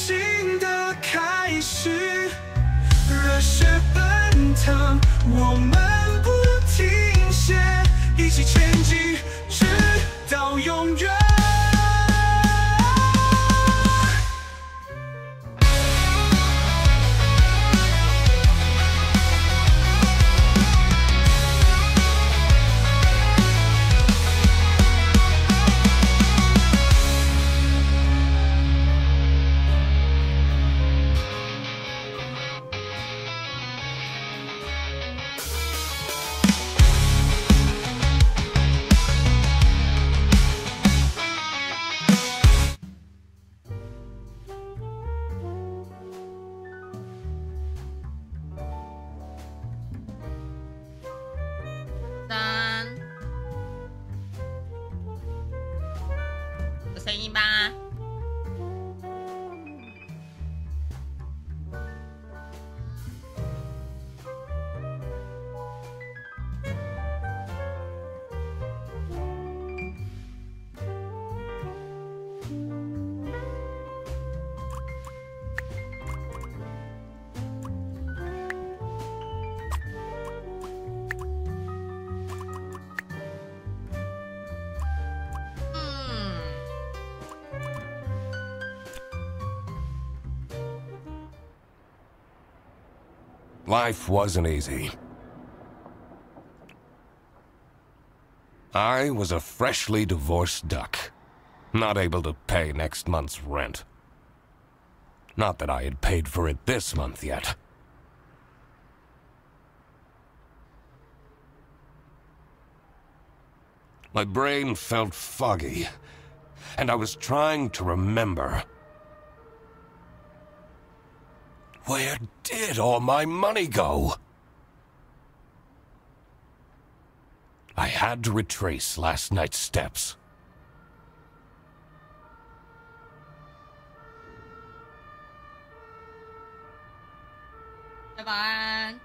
新的开始。热血奔腾，我们不停歇，一起前进，直到永远。有声音吧？Life wasn't easy. I was a freshly divorced duck, not able to pay next month's rent. Not that I had paid for it this month yet. My brain felt foggy, and I was trying to remember. Where did all my money go? I had to retrace last night's steps. Bye-bye.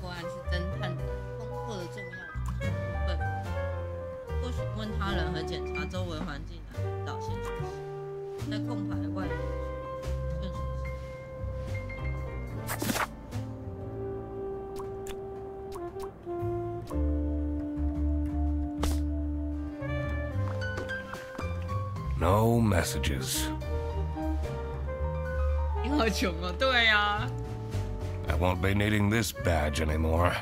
果然是侦探的工作的重要组成部分。多询问他人和检查周围环境来引导线索时，在空白外面顺手是。No messages. 你好穷哦，对呀。I won't be needing this badge anymore.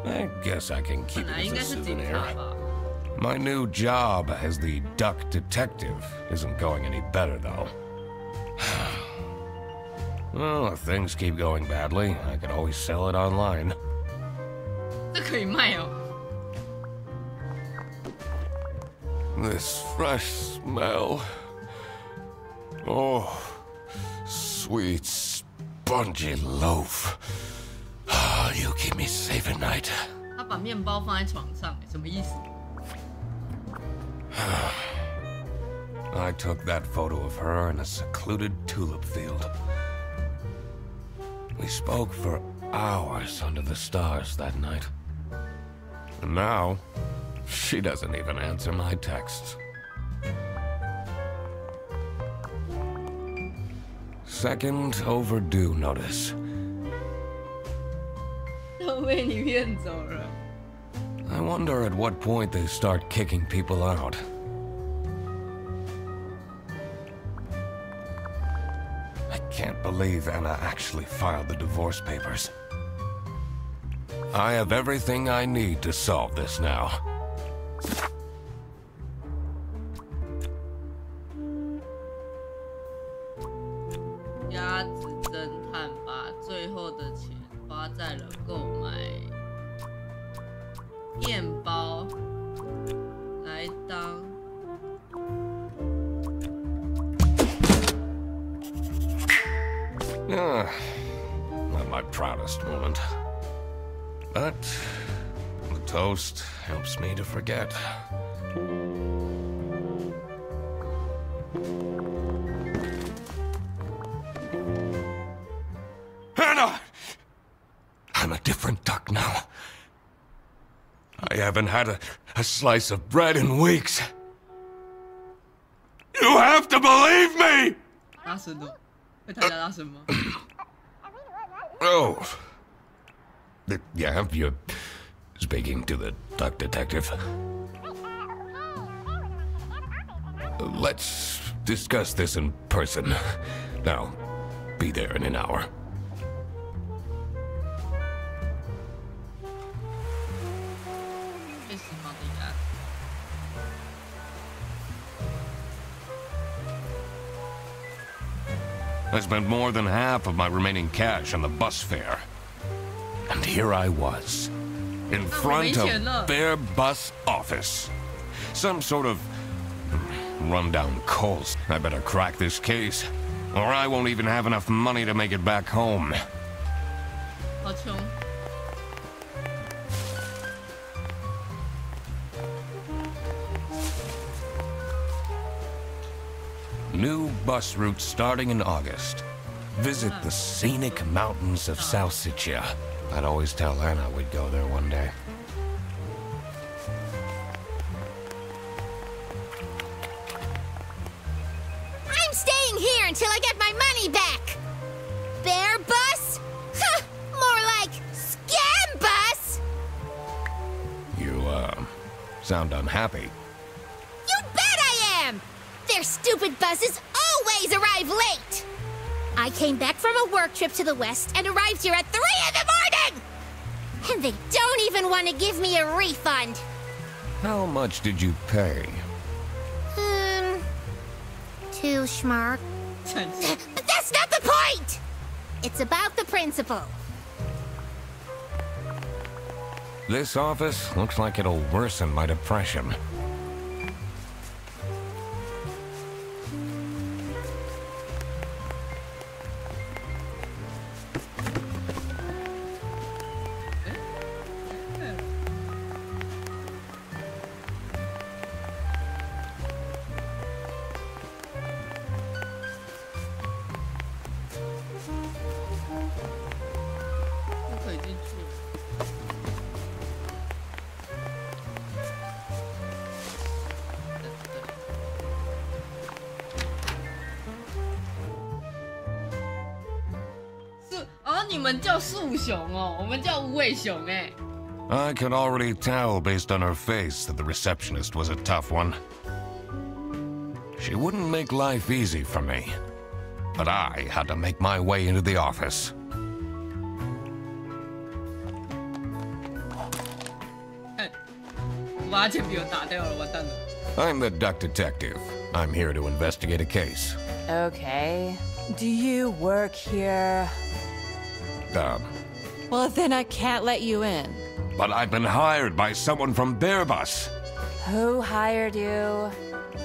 I guess I can 本 keep 来 it 应 as 该 a 是警 souvenir. 察吧。 My new job as the duck detective isn't going any better, though. Well, if things keep going badly, I could always sell it online. 这可以卖哦。 This fresh smell. Oh, sweet, spongy loaf. Ah, you keep me safe at night. 他把面包放在床上，什么意思？ I took that photo of her in a secluded tulip field. We spoke for hours under the stars that night. And now, she doesn't even answer my texts. Second overdue notice. 都被你骗走了。 I wonder at what point they start kicking people out. I can't believe Anna actually filed the divorce papers. I have everything I need to solve this now. 鸭子侦探把最后的钱花在了购买面包，来当Not my proudest moment. But the toast helps me to forget. Anna! I'm a different duck now. I haven't had a slice of bread in weeks. You have to believe me! 大声的，会太大声吗？ Oh. Yeah, you're speaking to the duck detective. Let's discuss this in person. I'll be there in an hour. I spent more than half of my remaining cash on the bus fare. And here I was, in front of their bus office. Some sort of rundown Coles. I better crack this case, or I won't even have enough money to make it back home. 好穷。 New bus route starting in August. Visit the scenic mountains of Salsiccia. I'd always tell Anna we'd go there one day. I'm staying here until I get my money back! Bear bus? Huh, more like scam bus! You, sound unhappy. You bet I am! Their stupid buses always arrive late! I came back from a work trip to the west and arrived here at 3 in the morning! And they don't even want to give me a refund. How much did you pay? 2 schmark. But that's not the point! It's about the principle. This office looks like it'll worsen my depression. I could already tell based on her face that the receptionist was a tough one. She wouldn't make life easy for me, but I had to make my way into the office. I'm the duck detective. I'm here to investigate a case. Okay. Do you work here? Well, then I can't let you in. But I've been hired by someone from Bearbus. Who hired you?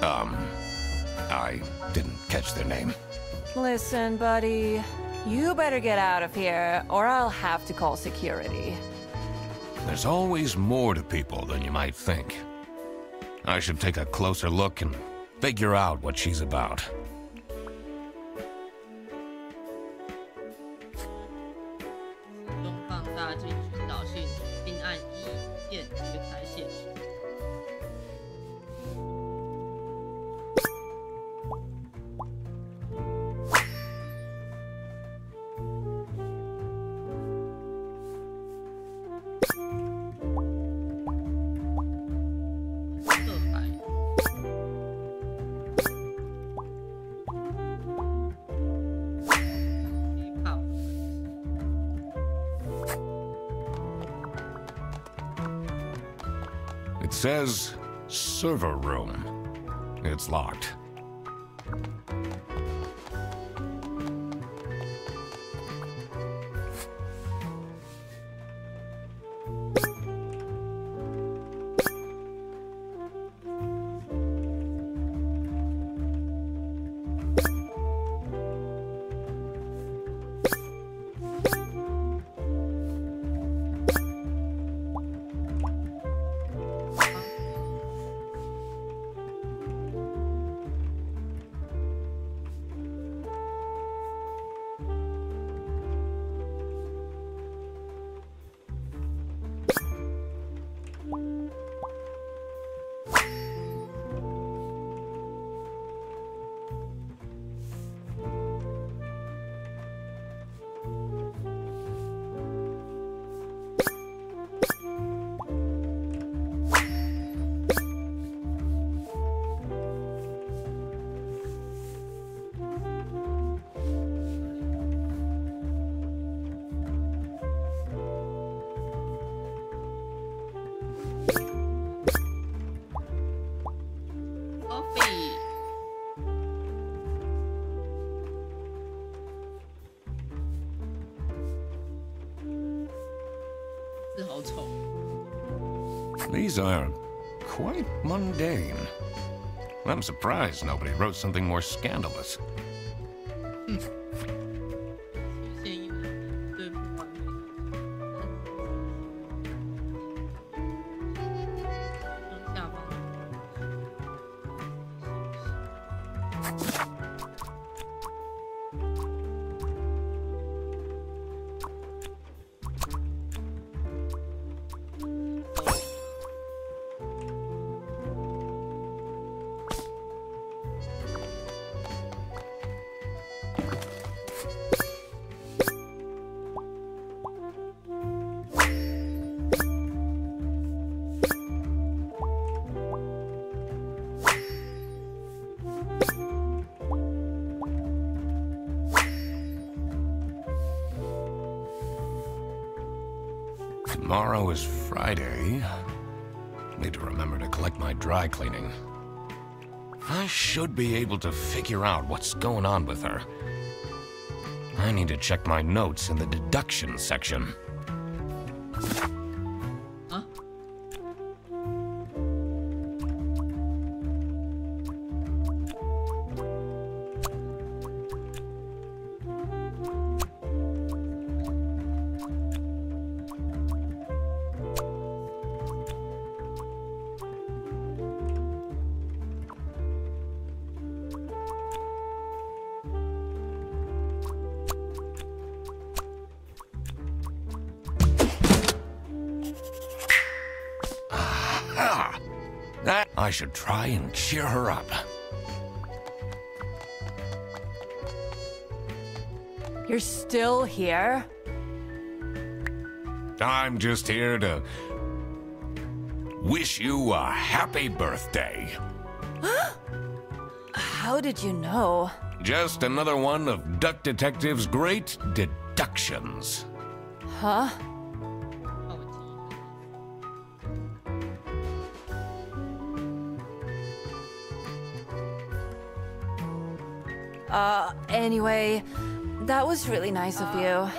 I didn't catch their name. Listen, buddy. You better get out of here, or I'll have to call security. There's always more to people than you might think. I should take a closer look and figure out what she's about. It says server room. It's locked. These are quite mundane. I'm surprised nobody wrote something more scandalous. 'Tomorrow is Friday. Need to remember to collect my dry cleaning. I should be able to figure out what's going on with her. I need to check my notes in the deduction section. Huh? I should try and cheer her up. You're still here? I'm just here to wish you a happy birthday. How did you know? Just another one of Duck Detective's great deductions. Huh? Anyway, that was really nice of you.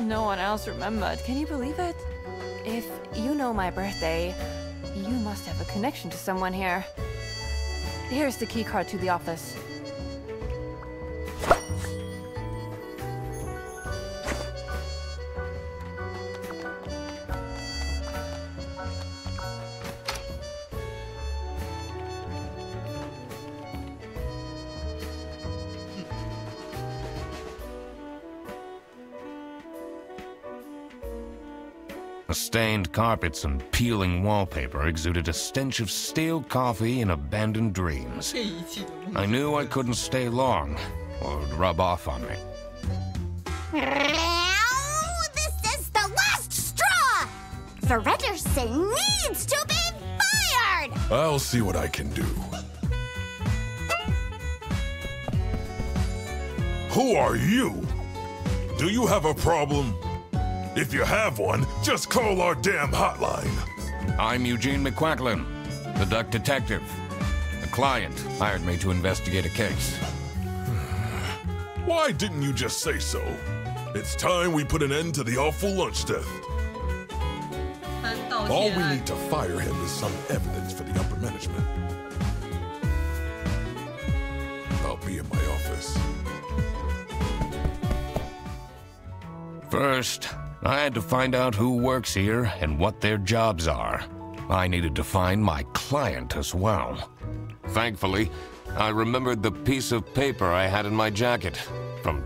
No one else remembered. Can you believe it? If you know my birthday, you must have a connection to someone here. Here's the key card to the office. The stained carpets and peeling wallpaper exuded a stench of stale coffee and abandoned dreams. I knew I couldn't stay long, or it would rub off on me. Now, this is the last straw! Fredderson needs to be fired! I'll see what I can do. Who are you? Do you have a problem? If you have one, just call our damn hotline. I'm Eugene McQuacklin, the Duck Detective. A client hired me to investigate a case. Why didn't you just say so? It's time we put an end to the awful lunch death. All we need to fire him is some evidence for the upper management. I'll be in my office. First, I had to find out who works here and what their jobs are. I needed to find my client as well. Thankfully, I remembered the piece of paper I had in my jacket from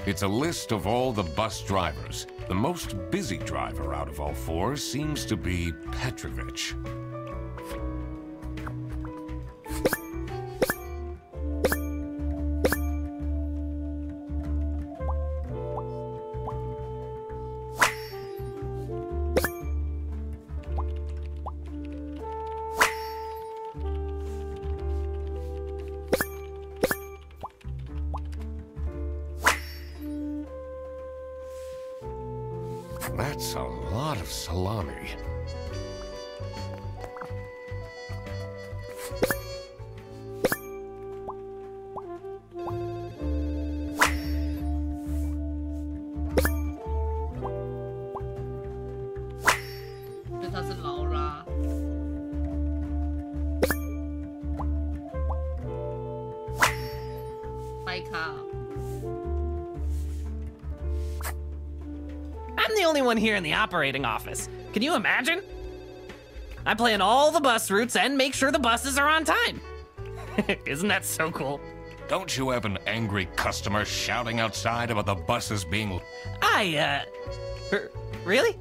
It's a list of all the bus drivers, The most busy driver out of all four seems to be Petrovich. That's a lot of salami. I'm the only one here in the operating office. Can you imagine? I plan all the bus routes and make sure the buses are on time. Isn't that so cool? Don't you have an angry customer shouting outside about the buses being... Really?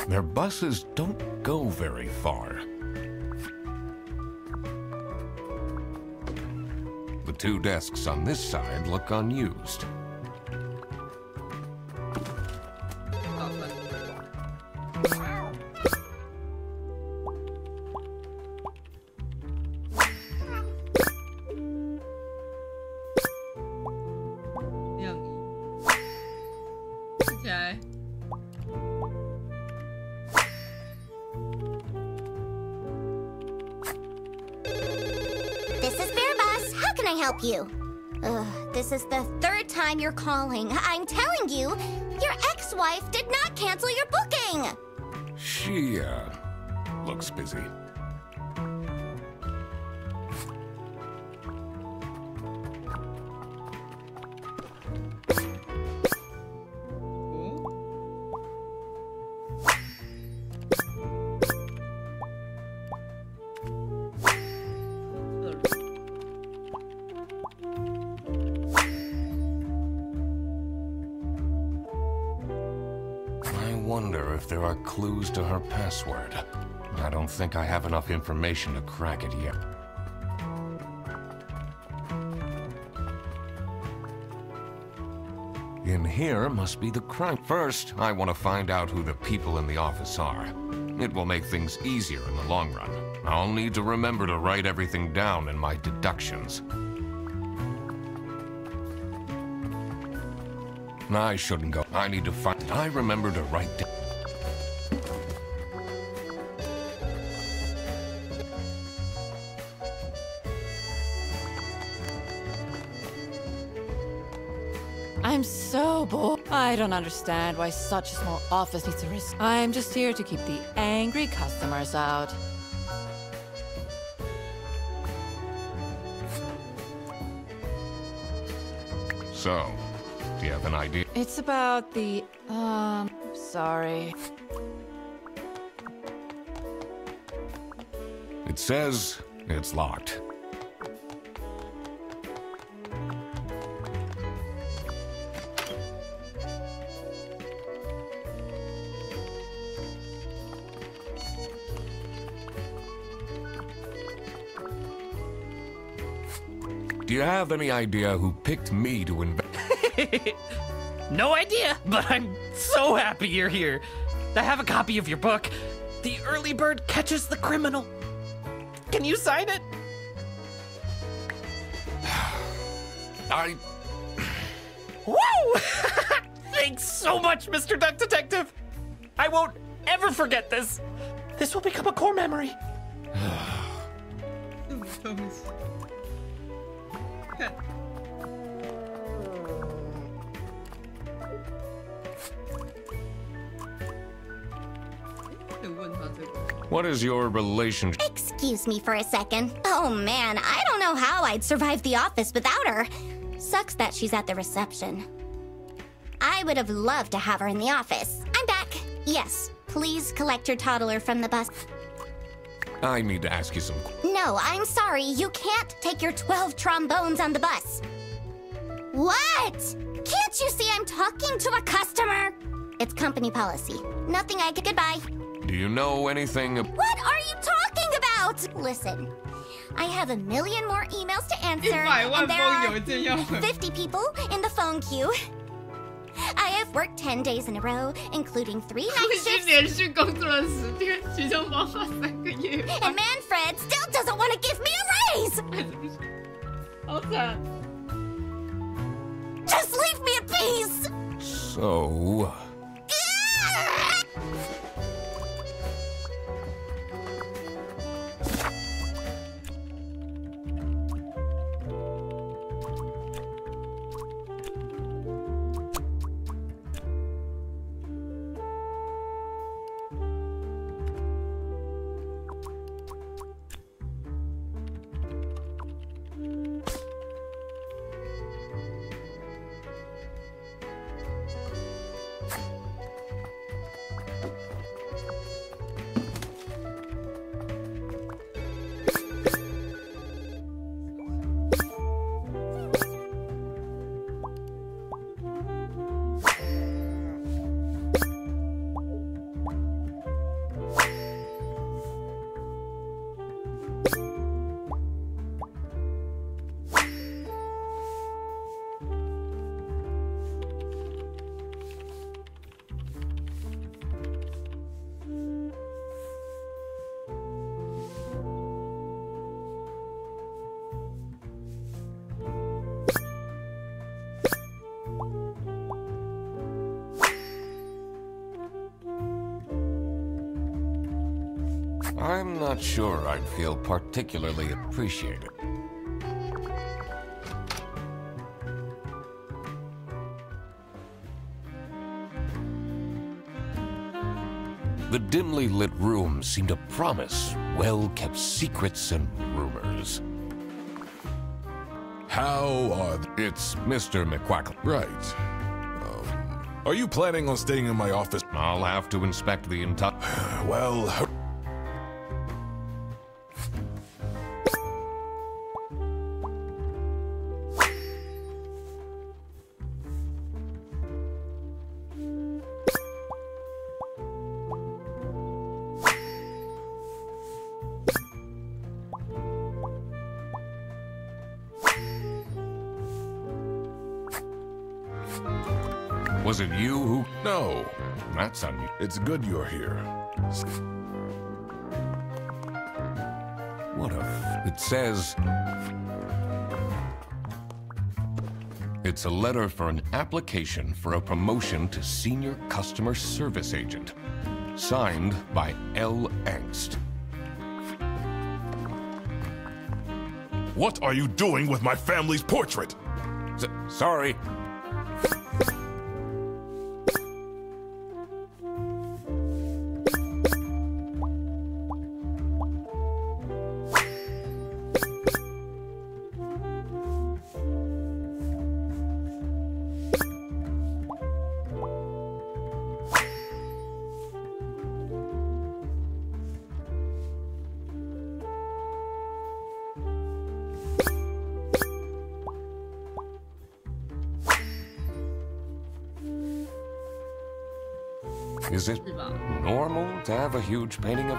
Their buses don't go very far. The two desks on this side look unused. Okay. This is Bear Bus. How can I help you? This is the third time you're calling. I'm telling you, your ex-wife did not cancel your booking. She, looks busy. I wonder if there are clues to her password. I don't think I have enough information to crack it yet. In here must be the crime. First, I want to find out who the people in the office are. It will make things easier in the long run. I'll need to remember to write everything down in my deductions. I shouldn't go. I need to find... I remember to write down... I'm so bored. I don't understand why such a small office needs a risk. I'm just here to keep the angry customers out. So, do you have an idea? It's about the, sorry. It says it's locked. Do you have any idea who picked me to invest? No idea, but I'm so happy you're here. I have a copy of your book, The Early Bird Catches the Criminal. Can you sign it? Woo! Thanks so much, Mr. Duck Detective. I won't ever forget this. This will become a core memory. What is your relationship? Excuse me for a second. Oh man, I don't know how I'd survive the office without her. Sucks that she's at the reception. I would have loved to have her in the office. I'm back. Yes, please collect your toddler from the bus. I need to ask you some. No, I'm sorry. You can't take your 12 trombones on the bus. What? Can't you see I'm talking to a customer? It's company policy. Nothing I could. Goodbye. Do you know anything? What are you talking about? Listen, I have a million more emails to answer, and there are 50 people in the phone queue. I have worked 10 days in a row, including 3 night shifts. 连续工作了10天，其中包括3个月。 And Manfred still doesn't want to give me a raise. 好惨。 Just leave me in peace. So. I'm not sure I'd feel particularly appreciated. The dimly lit room seemed to promise well-kept secrets and rumors. How are It's Mr. McQuackle. Right. Are you planning on staying in my office? I'll have to inspect the entire... Well... Was it you who... No. That's unusual. It's good you're here. What It says... It's a letter for an application for a promotion to Senior Customer Service Agent. Signed by L. Angst. What are you doing with my family's portrait? Sorry. Is it normal to have a huge painting of...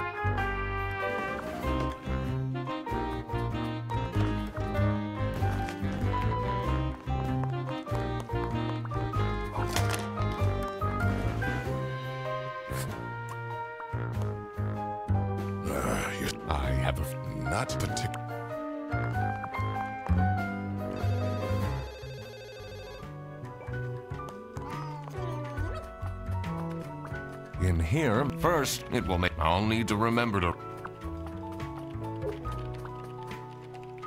I have a... Not particular. In here, first, it will make... I'll need to remember to...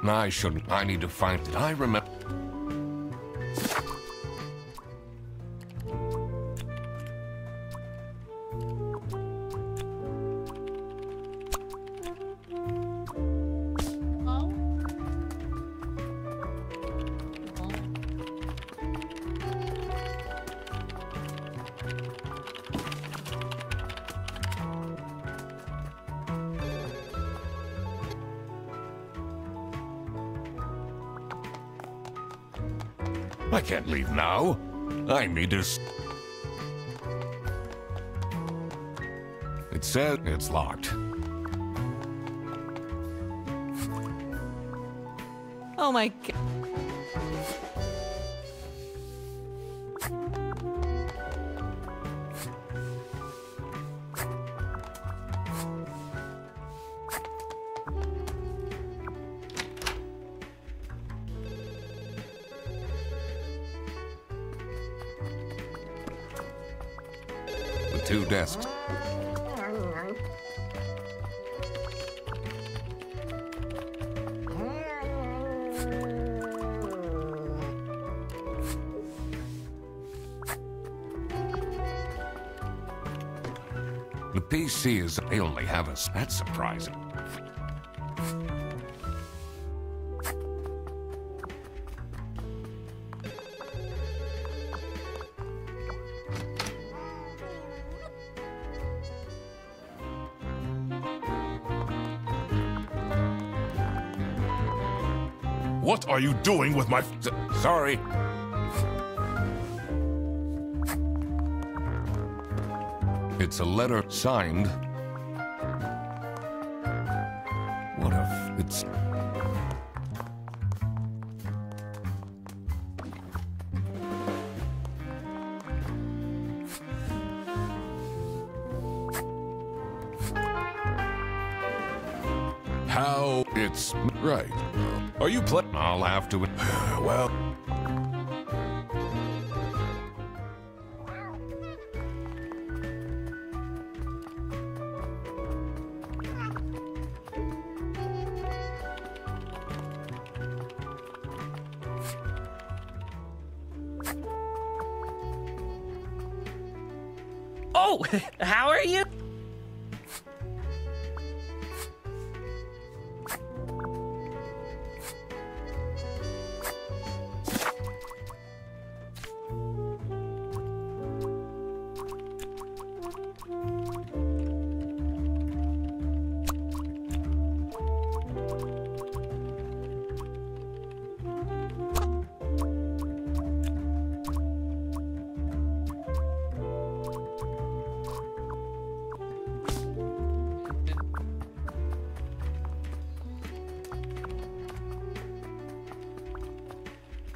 I shouldn't. I need to find... Did I remember... I can't leave now. I need to... It says it's locked. Oh my god. The two desks. The PC is... They only have us. That's surprising. What are you doing with my... Sorry. It's a letter signed. What if it's... How... It's... Right. Are you play... I'll have to... Well... Oh, how are you?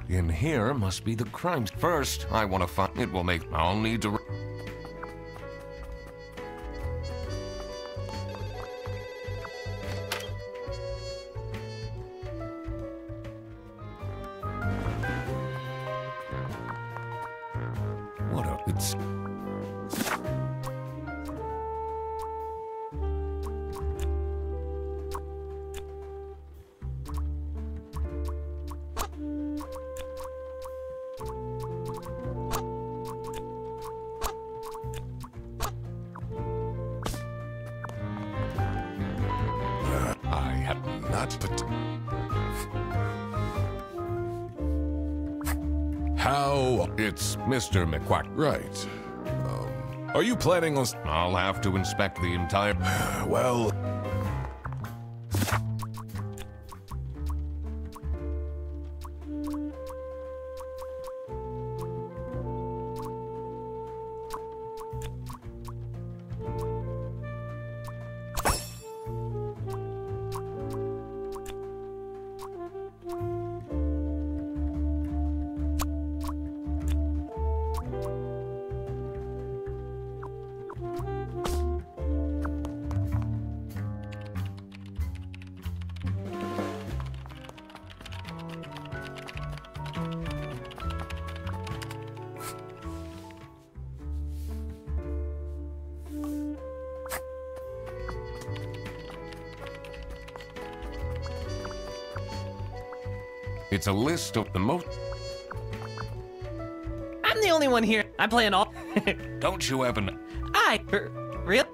In here must be the crimes. First, I want to find... It will make... I'll need to... What a... It's... I had not put... How... It's Mr. McQuack. Right. Are you planning on... I'll have to inspect the entire... Well... It's a list of the most... I'm the only one here. I'm playing all... Don't you ever... Real?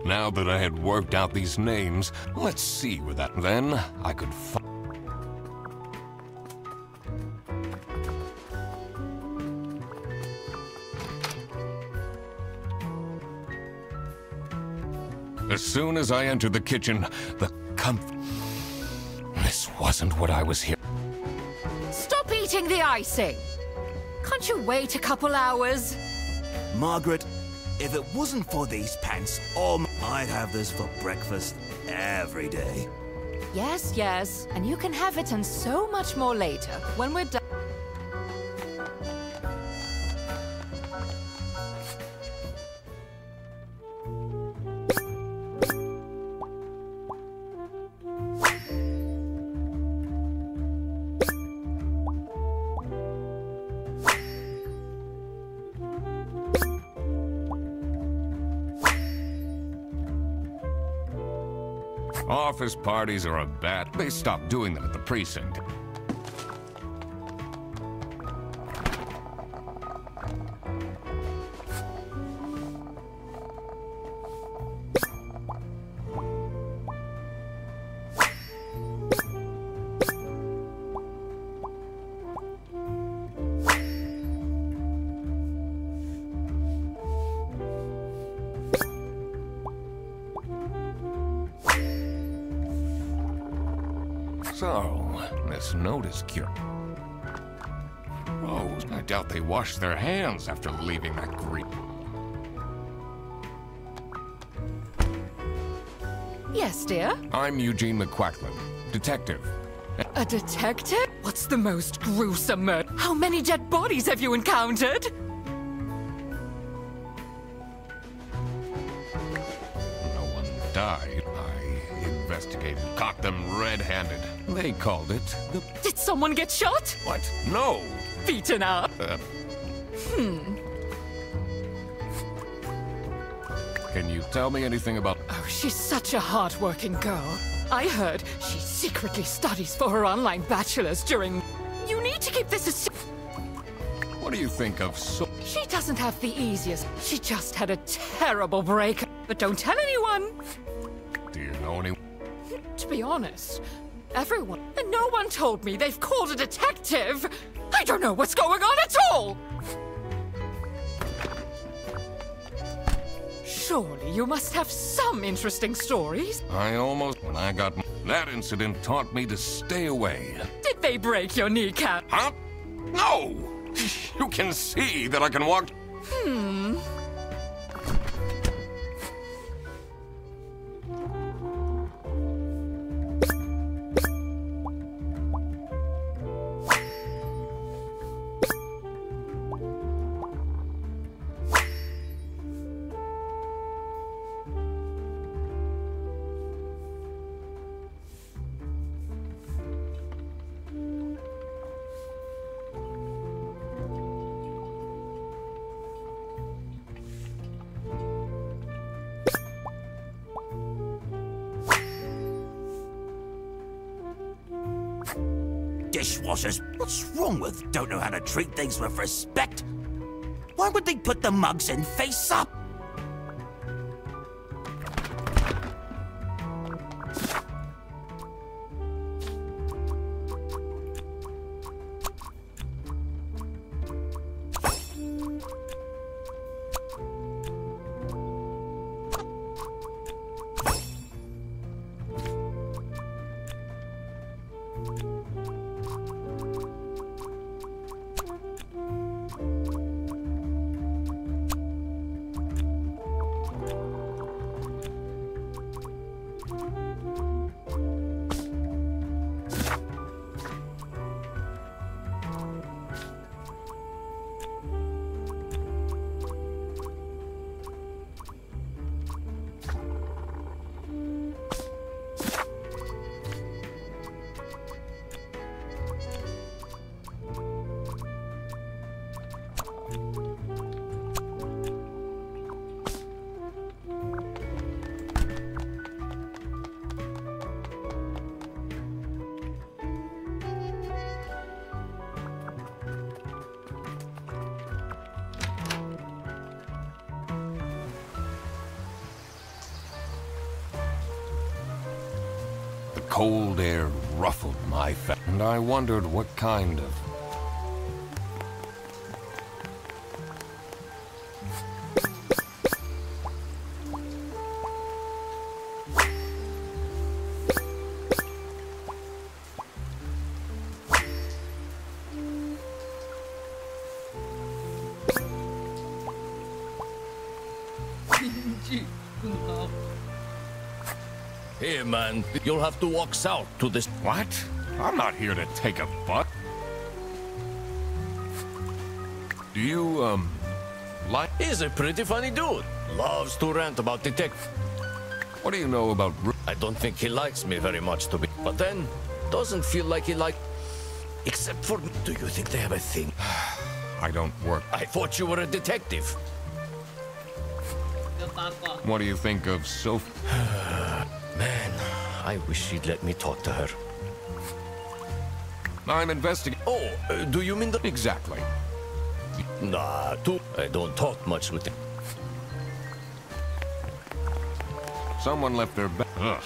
Now that I had worked out these names, let's see where that then I could find. As soon as I entered the kitchen, the comfort. This wasn't what I was here. Stop eating the icing! Can't you wait a couple hours? Margaret, if it wasn't for these pants, I'd have this for breakfast every day. Yes, yes, and you can have it and so much more later, when we're done. Office parties are a bad. They stopped doing them at the precinct. So, this note is cured. Rose, I doubt they washed their hands after leaving that green. Yes, dear? I'm Eugene McQuacklin, detective. A detective? What's the most gruesome murder? How many dead bodies have you encountered? No one died. I investigated, caught them red-handed. They called it the... Did someone get shot? What? No! Beaten up? Can you tell me anything about... Oh, she's such a hard-working girl. I heard she secretly studies for her online bachelor's during... You need to keep this a secret. What do you think of so... She doesn't have the easiest. She just had a terrible break. But don't tell anyone. Do you know anyone? To be honest, everyone. And no one told me they've called a detective. I don't know what's going on at all. Surely you must have some interesting stories. I almost... When I got... That incident taught me to stay away. Did they break your kneecap? Huh? No! You can see that I can walk... Dishwashers, what's wrong with don't know how to treat things with respect? Why would they put the mugs in face up? cold air ruffled my face, and I wondered what kind of... Here, man, you'll have to walk south to this... What? I'm not here to take a butt. Do you, like... He's a pretty funny dude. Loves to rant about detectives. What do you know about... I don't think he likes me very much, to be... But then, doesn't feel like he like... Except for... Do you think they have a thing? I don't work... I thought you were a detective. What do you think of Sophie? Man, I wish she'd let me talk to her. I'm investigating... Oh, do you mean the... Exactly. Nah, too... I don't talk much with him. Someone left their bag. Ugh.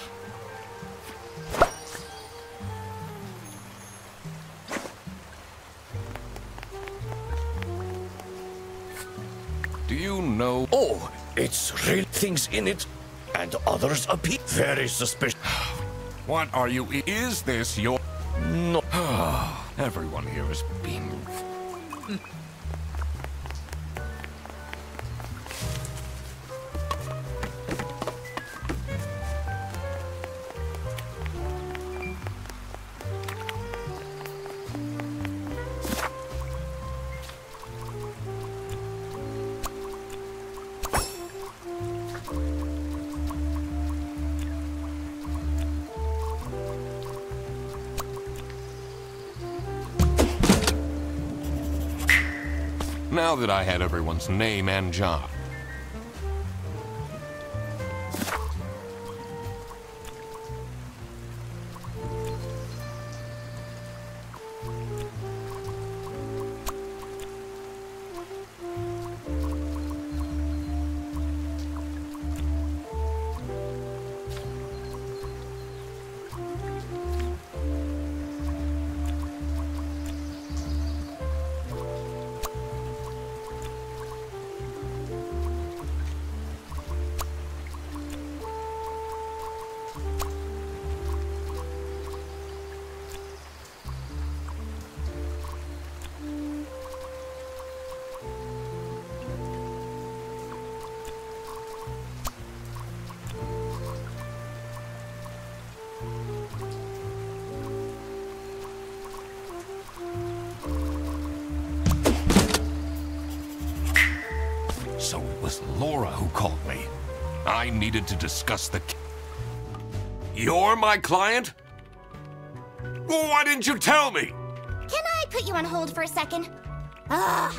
Do you know... Oh, it's real things in it, and others appear very suspicious. What are you... Is this your... No. Everyone here is being... Now that I had everyone's name and job. So it was Laura who called me. I needed to discuss the... You're my client? Well, why didn't you tell me? Can I put you on hold for a second? Well,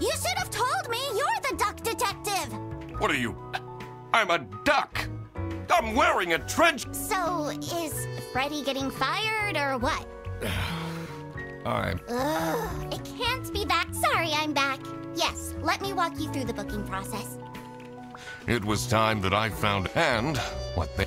you should have told me. You're the duck detective. What are you? I'm a duck. I'm wearing a trench... So, is Freddy getting fired or what? It can't be that. Sorry, I'm back. Yes, let me walk you through the booking process. It was time that I found... And what they...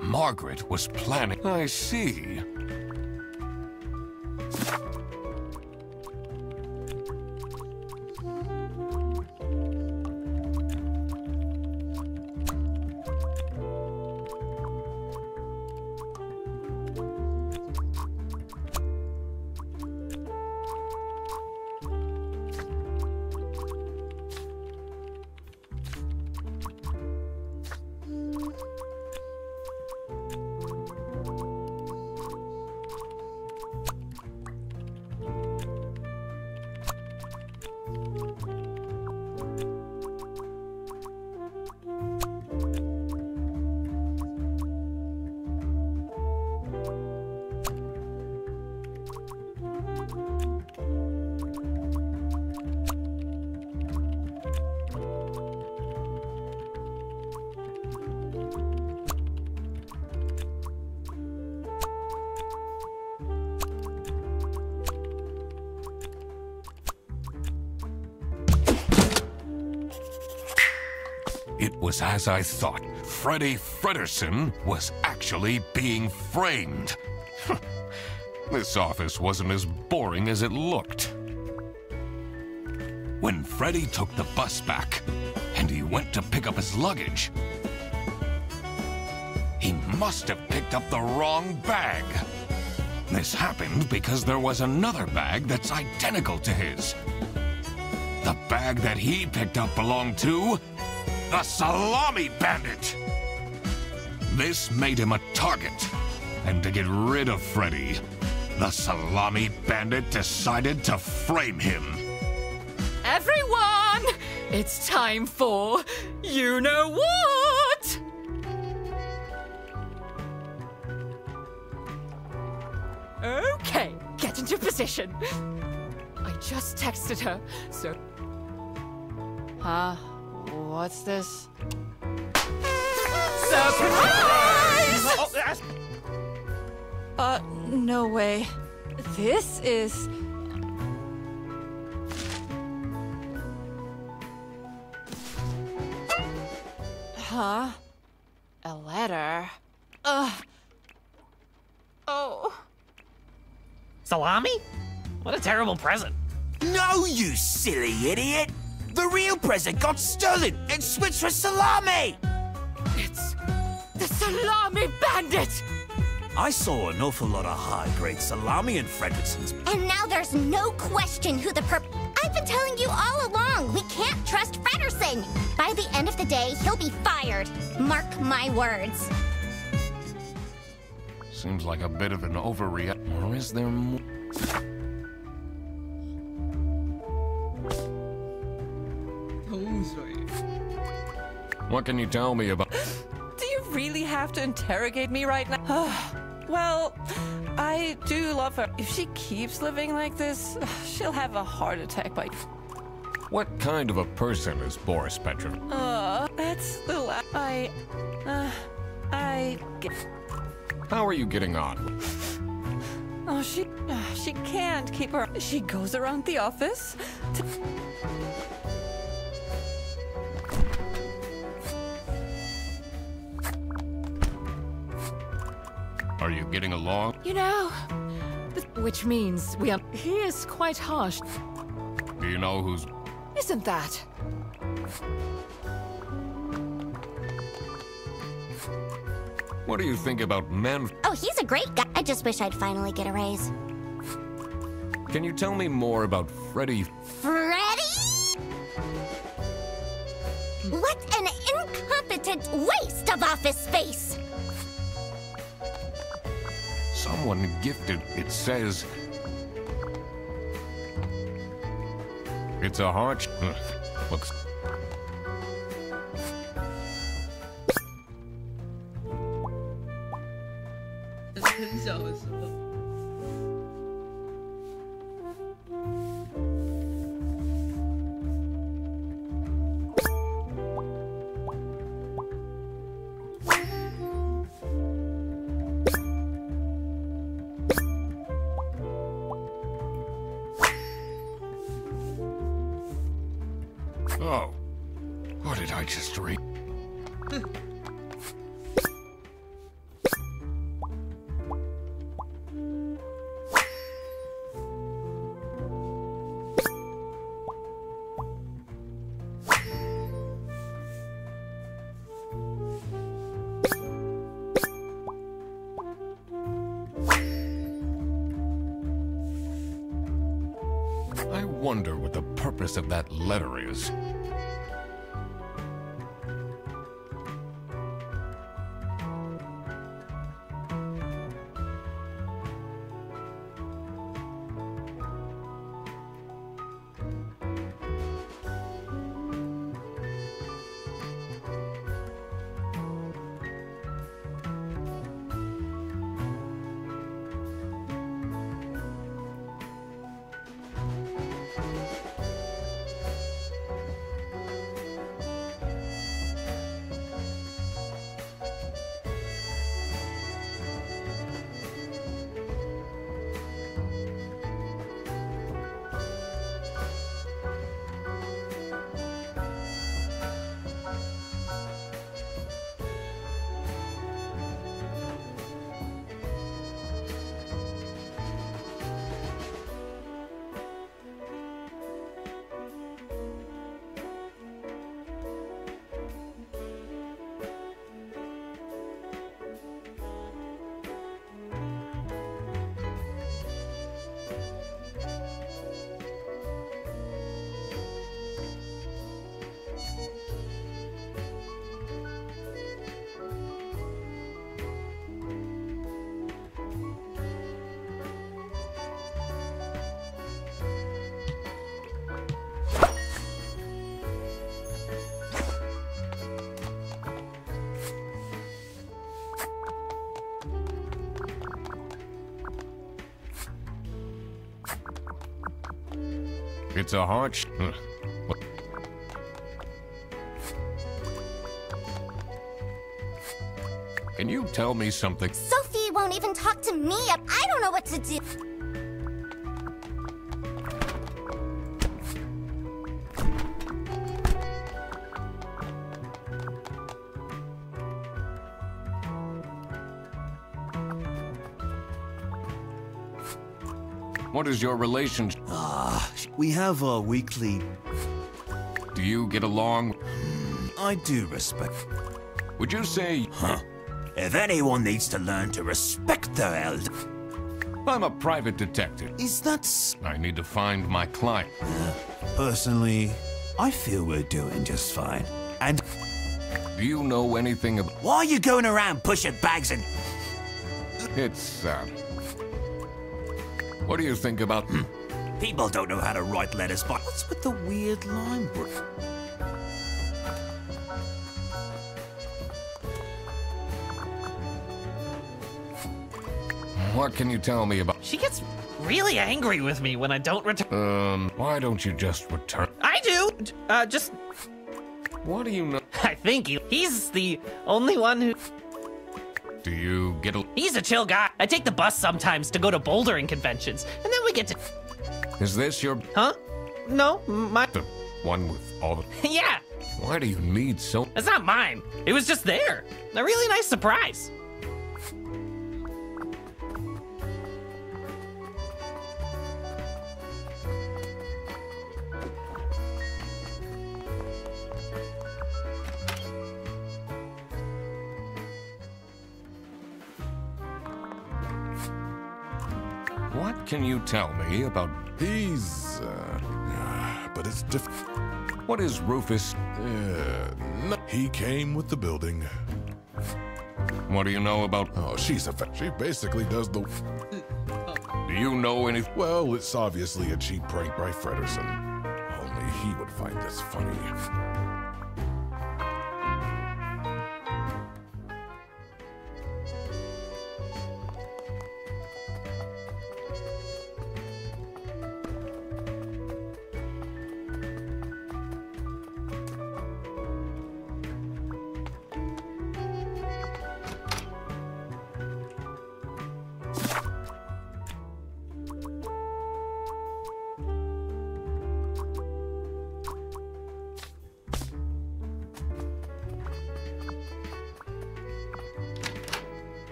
Margaret was planning... I see. It was as I thought. Freddy Fredersen was actually being framed. This office wasn't as boring as it looked. When Freddy took the bus back, and he went to pick up his luggage, he must have picked up the wrong bag. This happened because there was another bag that's identical to his. The bag that he picked up belonged to the Salami Bandit. This made him a target, and to get rid of Freddy, the Salami Bandit decided to frame him. Everyone, it's time for you know what? Okay, get into position. I just texted her, so... Huh? What's this? Surprise! No way. This is... Huh? A letter? Oh. Salami? What a terrible present. No, you silly idiot! The real present got stolen and switched for salami! It's the Salami Bandit! I saw an awful lot of high-grade salami in Fredersen's. And now there's no question who the I've been telling you all along, we can't trust Fredersen. By the end of the day, he'll be fired. Mark my words. Seems like a bit of an overreact. Or is there more? What can you tell me about? Do you really have to interrogate me right now? Well, I do love her. If she keeps living like this, she'll have a heart attack by... What kind of a person is Boris Petrov? That's the last... I get... How are you getting on? Oh, she can't keep her... She goes around the office to... Are you getting along? You know, which means we are... He is quite harsh. Do you know who's... Isn't that? What do you think about men? Oh, he's a great guy. I just wish I'd finally get a raise. Can you tell me more about Freddy? Freddy? What an incompetent waste of office space! Someone gifted. It says... It's a heart... Looks...很小的时候。Oh. What did I just read? I wonder what the purpose of that letter is. It's a hard Can you tell me something? Sophie won't even talk to me. I don't know what to do. What is your relationship? We have our weekly... Do you get along? I do respect... Would you say... Huh. If anyone needs to learn to respect their elder... I'm a private detective. Is that... I need to find my client. Personally, I feel we're doing just fine. And... Do you know anything about... Why are you going around pushing bags and... It's, What do you think about... People don't know how to write letters, but what's with the weird line, bro? What can you tell me about... She gets really angry with me when I don't return. Why don't you just return? I do! Just... What do you know? I think he's the only one who... Do you get a... He's a chill guy. I take the bus sometimes to go to bouldering conventions, and then we get to... Is this your... Huh? No, my... The one with all the... Yeah! Why do you need so... It's not mine. It was just there. A really nice surprise. What can you tell me about... He's, but it's different. What is Rufus? No, he came with the building. What do you know about... Oh, she basically does the... Do you know any... Well, it's obviously a cheap prank by Frederson. Only he would find this funny.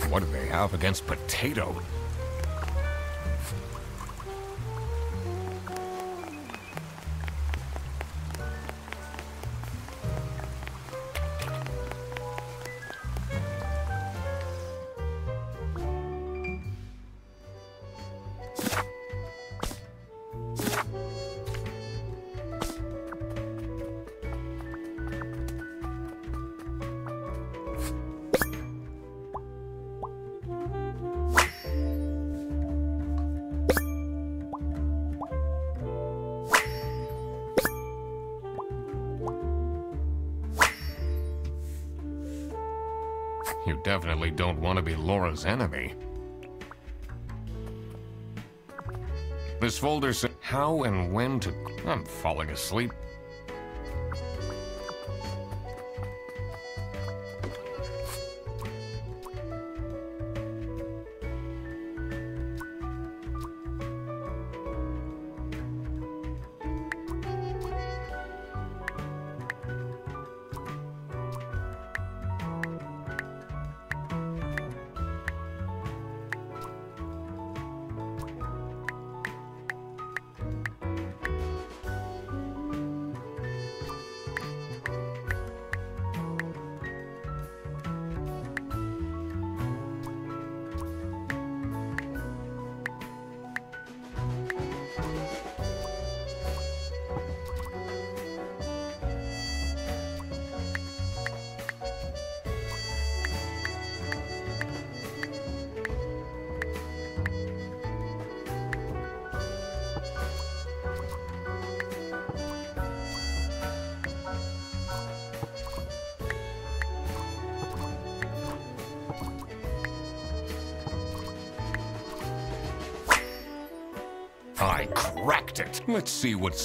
What do they have against potato? You definitely don't want to be Laura's enemy. This folder says how and when to... I'm falling asleep. I cracked it. Let's see what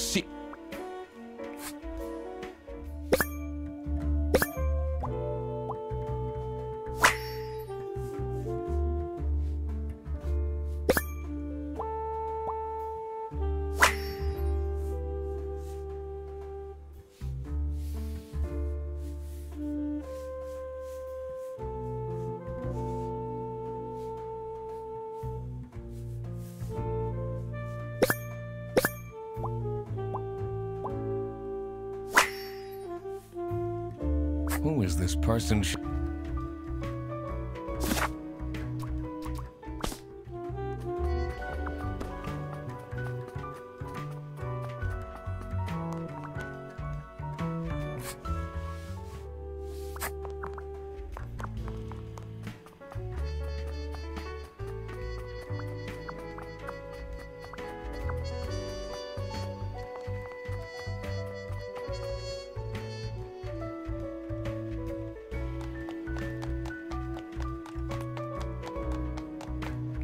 Who is this person?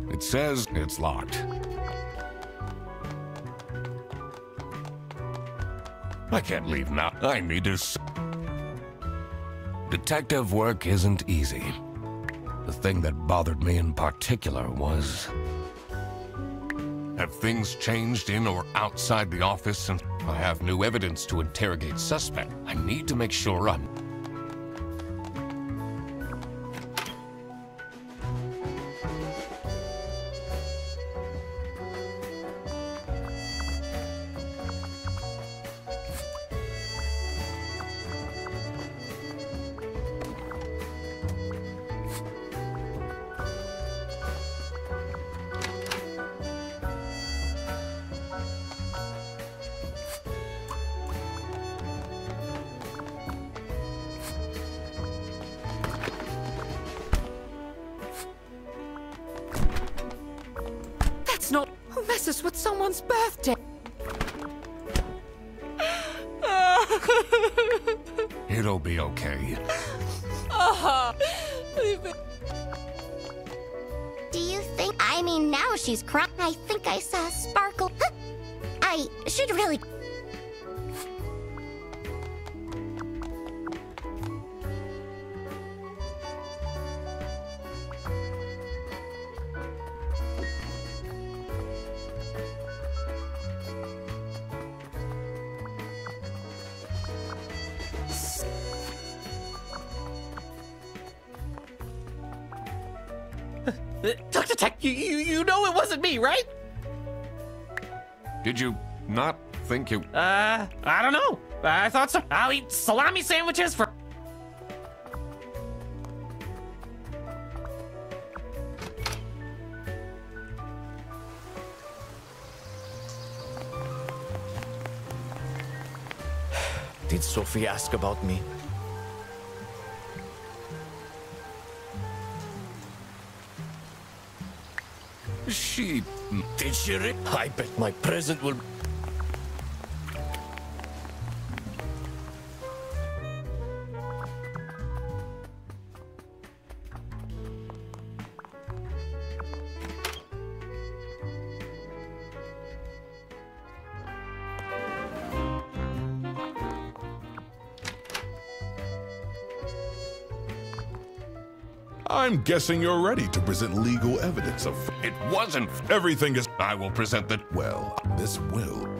It says it's locked. I can't leave now. I need to... Detective work isn't easy. The thing that bothered me in particular was... Have things changed in or outside the office since I have new evidence to interrogate suspect? I need to make sure I'm... That's not who messes with someone's birthday. It'll be okay. Do you think... I mean, now she's crying. I think I saw Sparkle. I should really... Dr. Tech, you know it wasn't me, right? Did you not think you... I don't know. I thought so. I'll eat salami sandwiches for... Did Sophie ask about me? She... Did she I bet my present will... I'm guessing you're ready to present legal evidence of... It wasn't... Everything is... I will present the... Well, this will...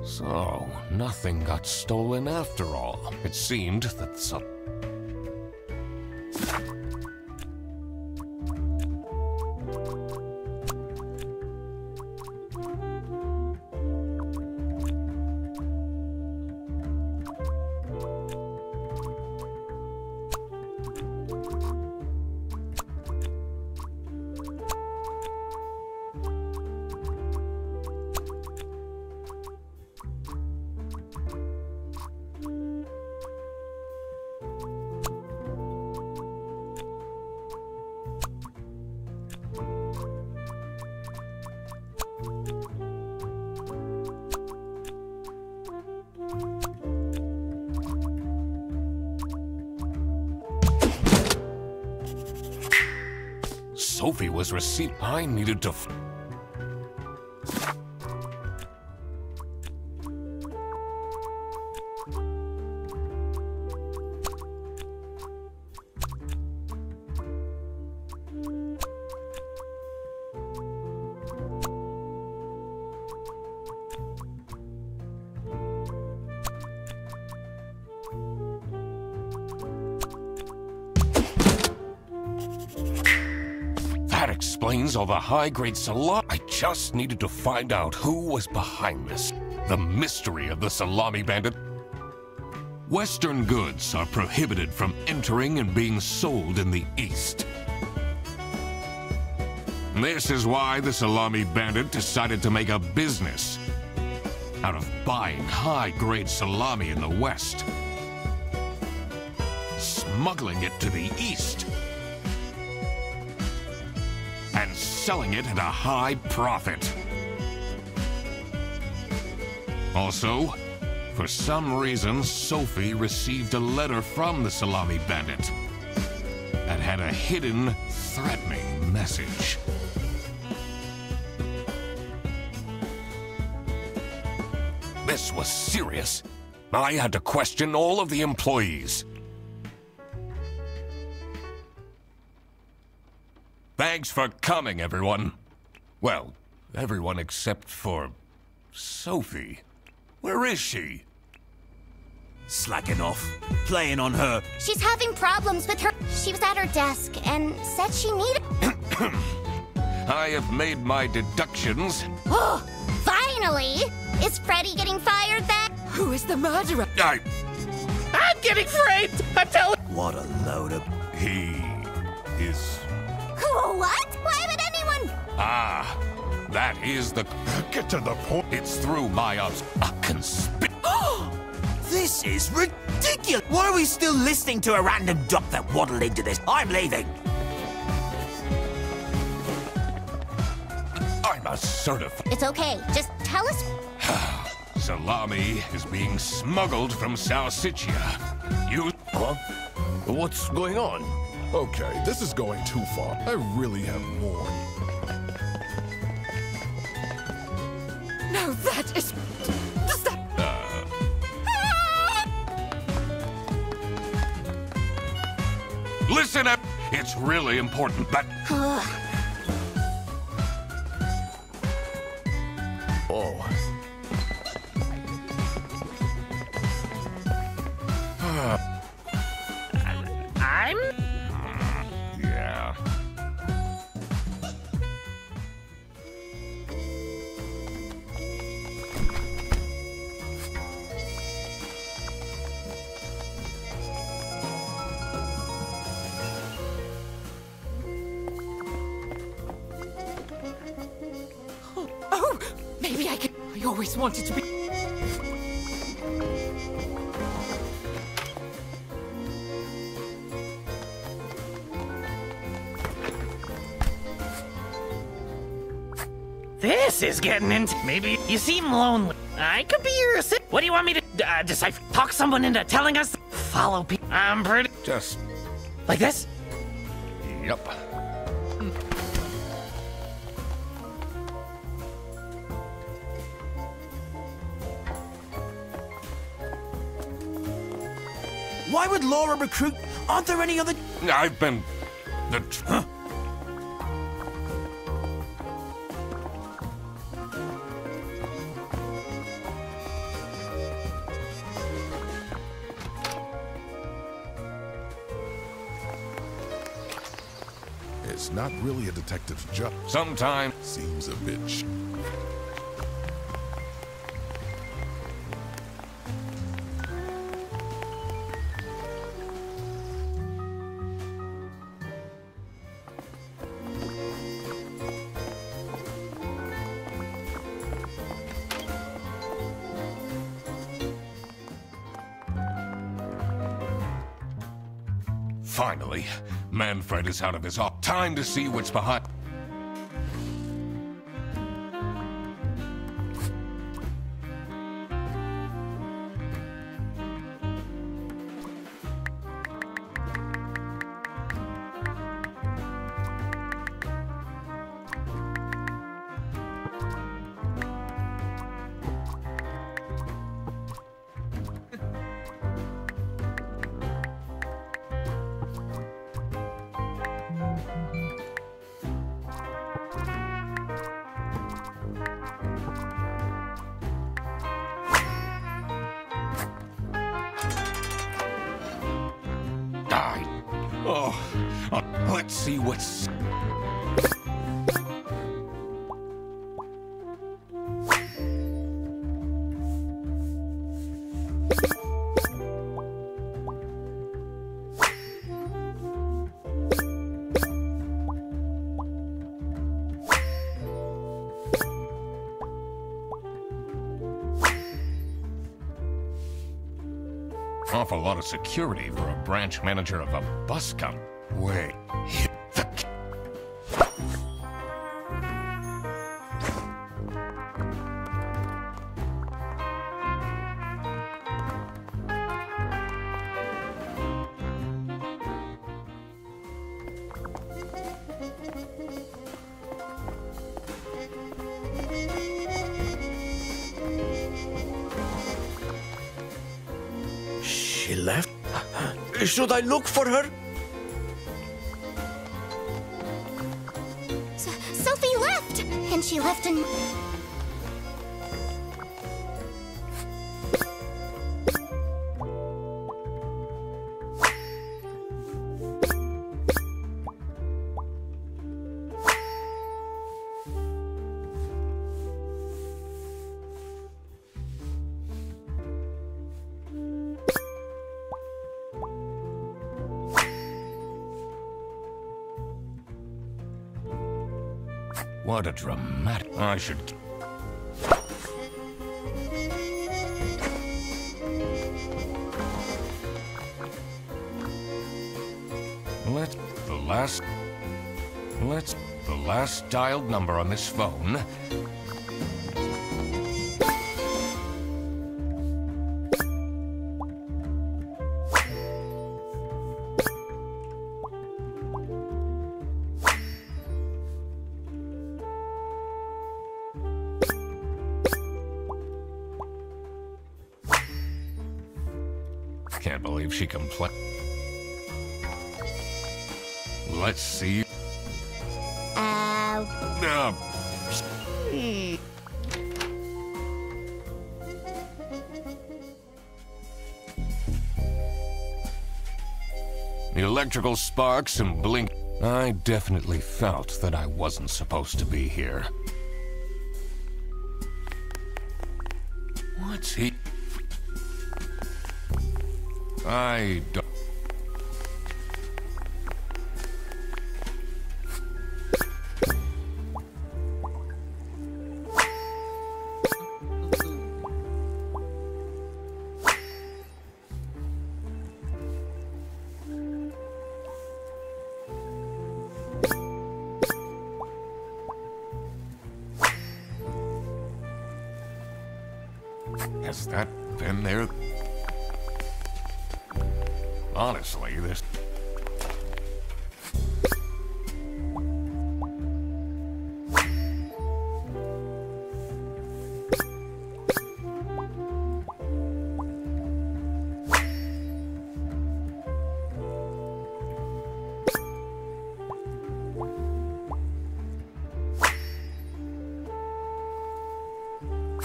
So, nothing got stolen after all. It seemed that some... Sophie was received. I needed to... That explains all the high-grade salami. I just needed to find out who was behind this. The mystery of the salami bandit. Western goods are prohibited from entering and being sold in the East. This is why the salami bandit decided to make a business out of buying high-grade salami in the West, smuggling it to the East, and selling it at a high profit. Also, for some reason, Sophie received a letter from the salami bandit that had a hidden, threatening message. This was serious. I had to question all of the employees. Thanks for coming, everyone. Well, everyone except for Sophie. Where is she? Slacking off. Playing on her. She's having problems with her. She was at her desk and said she needed... I have made my deductions. Oh, finally! Is Freddy getting fired then? Who is the murderer? I'm getting framed! I'm telling... What a load of... He is... What? Why would anyone... Ah, that is the... Get to the point. It's through my a conspiracy. This is ridiculous! Why are we still listening to a random duck that waddled into this? I'm leaving! I'm a certified... It's okay. Just tell us... Salami is being smuggled from Salsiccia. You... Huh? What's going on? Okay, this is going too far. I really have more. No, that is... Does that... Listen up! It's really important that... Oh. I'm... Yeah. Oh, maybe I can... I always wanted to be... This is getting into... Maybe you seem lonely. I could be your assistant. What do you want me to... decipher? Talk someone into telling us? Follow people. I'm pretty... Just... Like this? Yep. Why would Laura recruit? Aren't there any other... I've been... Huh? It's not really a detective's job. Sometimes. Seems a bit... Finally, Manfred is out of his off. Time to see what's behind. Let's see what's... Awful lot of security for a branch manager of a bus company. Wait, hit the... She left? Should I look for her? Sophie left! And she left in... What a dramatic... I should... The last dialed number on this phone. Can't believe she complained. Let's see. The electrical sparks and blink. I definitely felt that I wasn't supposed to be here. What's he? I don't... Has that been there? Honestly, this...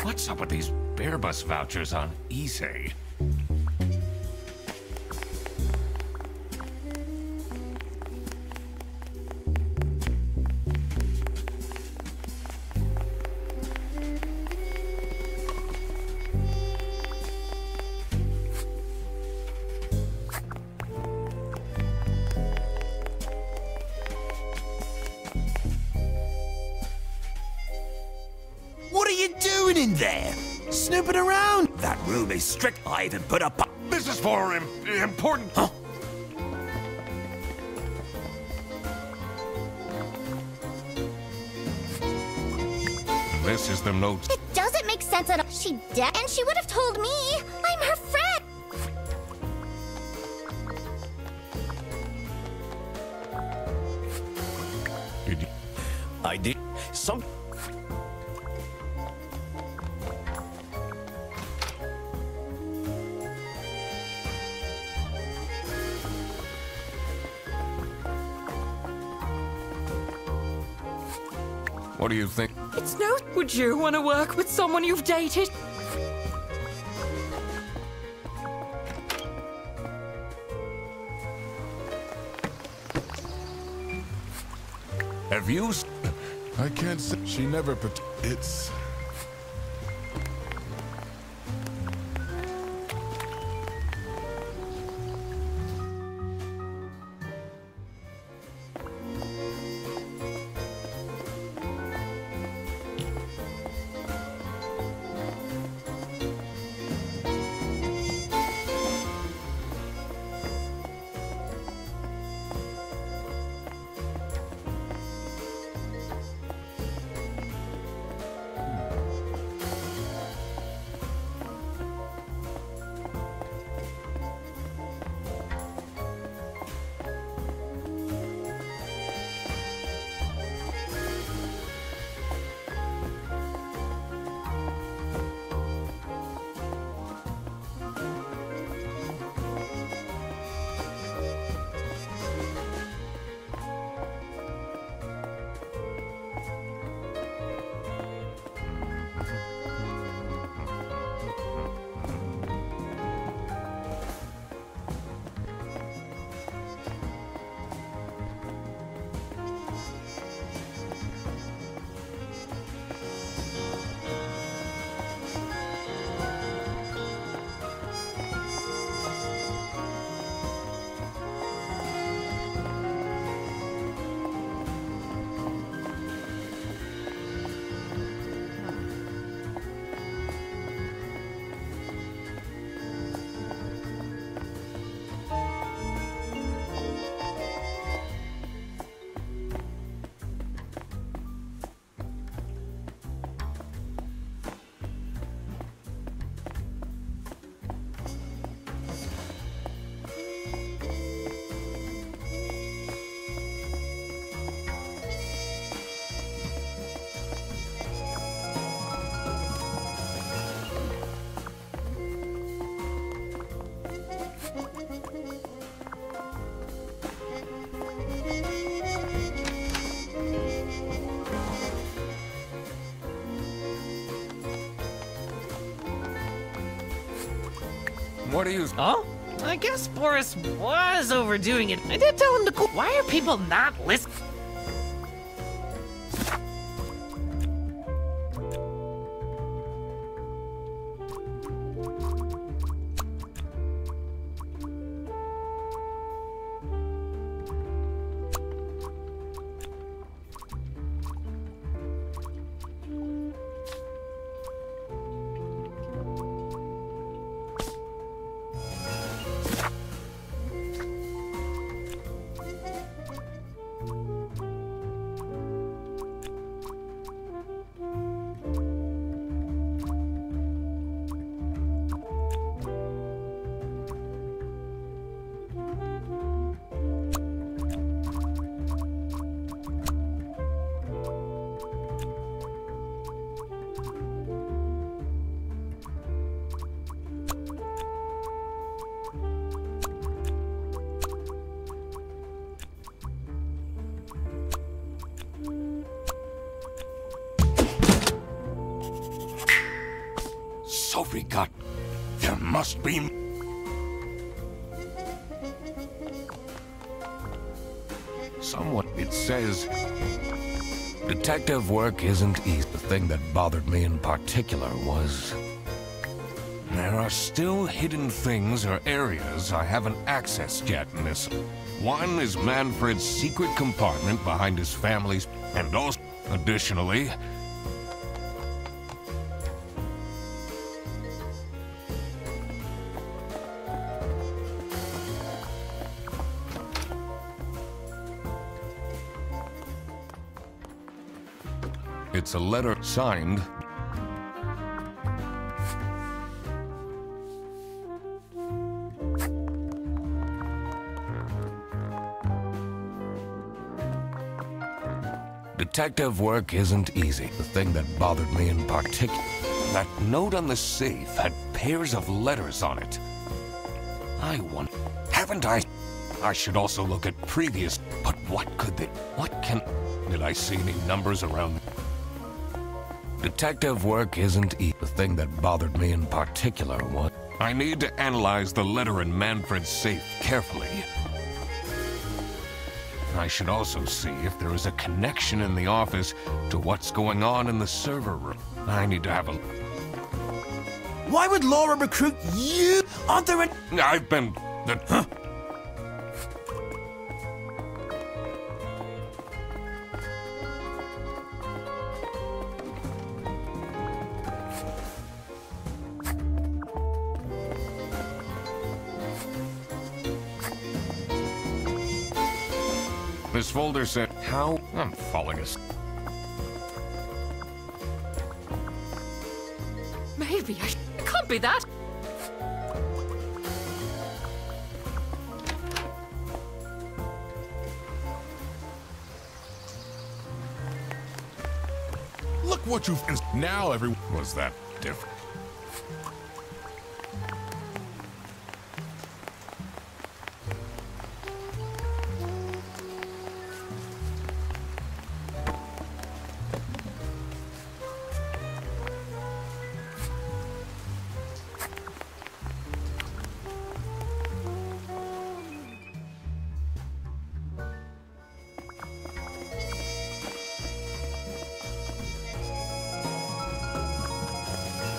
What's up with these Bear Bus vouchers on eSay? What are you doing in there? Snooping around? That room is strict. I even put up. This is for important... Huh? This is the note. It doesn't make sense at all. She dead, and she would have told me. I'm her friend. Did you... I did some. What do you think? It's no... Would you want to work with someone you've dated? Have you... I can't say. She never. It's. What do you... Oh? I guess Boris was overdoing it. I did tell him to cool. Why are people not listening? really got... There must be... Someone, it says... Detective work isn't easy. The thing that bothered me in particular was... There are still hidden things or areas I haven't accessed yet in this. One is Manfred's secret compartment behind his family's... And also, additionally... It's a letter signed... Detective work isn't easy. The thing that bothered me in particular... That note on the safe had pairs of letters on it. I wonder... Haven't I... I should also look at previous... But what could they... What can... Did I see any numbers around... Detective work isn't easy. The thing that bothered me in particular was... I need to analyze the letter in Manfred's safe carefully. I should also see if there is a connection in the office to what's going on in the server room. I need to have a... Why would Laura recruit you? Aren't there any... I've been... Huh? This folder said, how? I'm falling asleep. Maybe it can't be that. Look what you've... Now everyone... Was that different?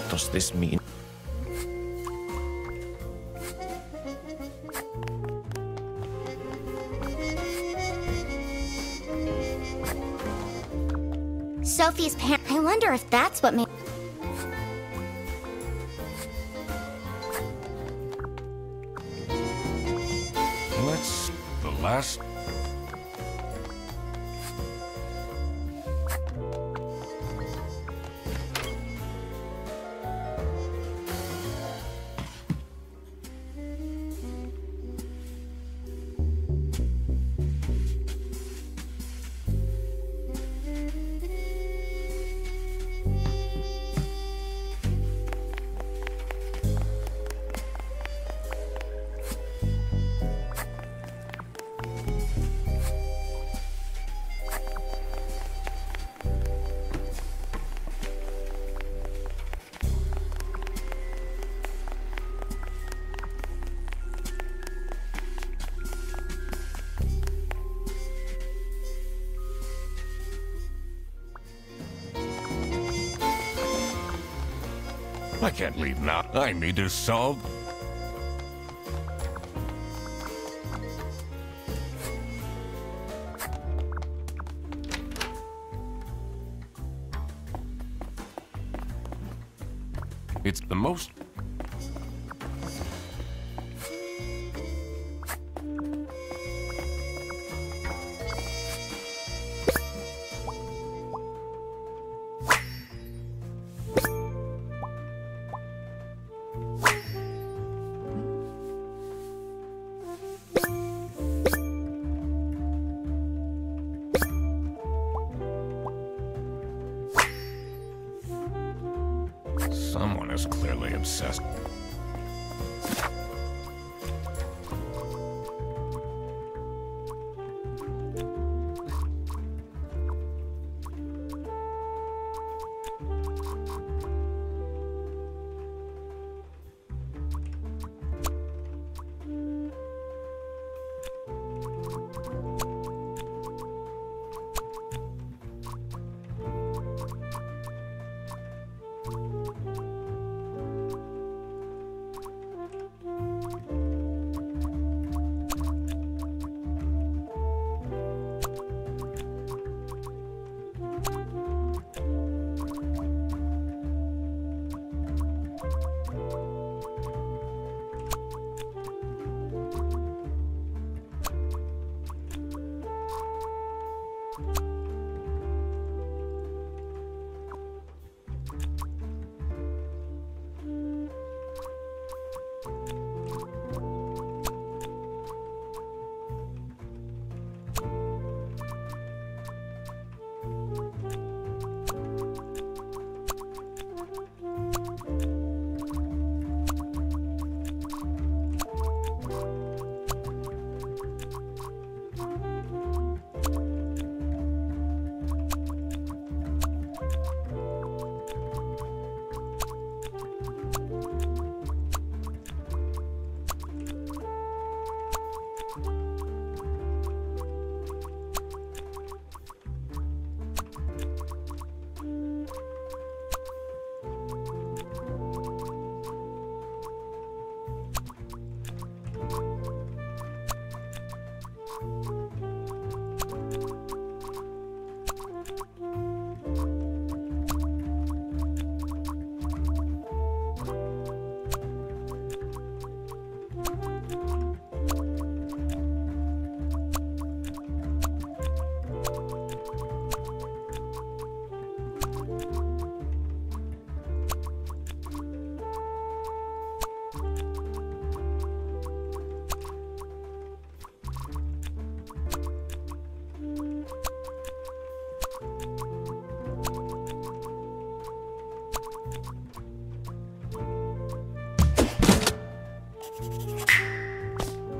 Does this mean... Sophie's parent. I wonder if that's what made... Let's... The last... I can't leave now. I need to solve... It's the most... Someone is clearly obsessed.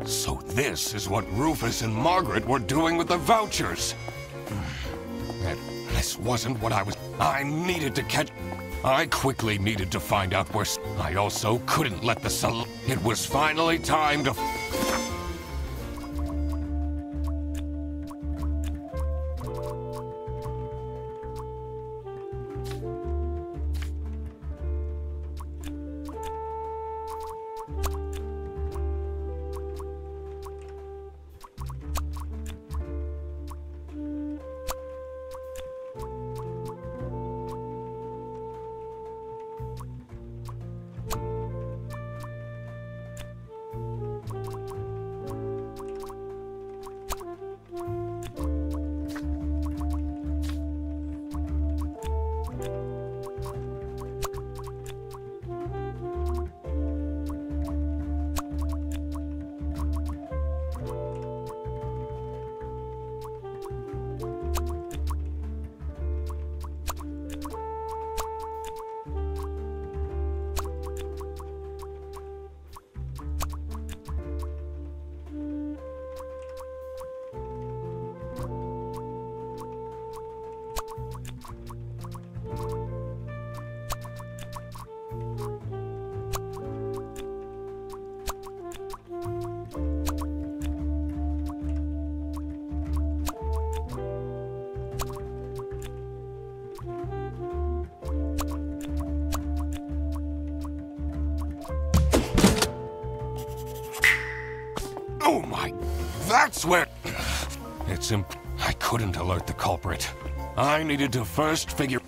So this is what Rufus and Margaret were doing with the vouchers. This wasn't what I needed to catch. I quickly needed to find out where. I also couldn't let the It was finally time to. Oh my... That's where... I couldn't alert the culprit. I needed to first figure...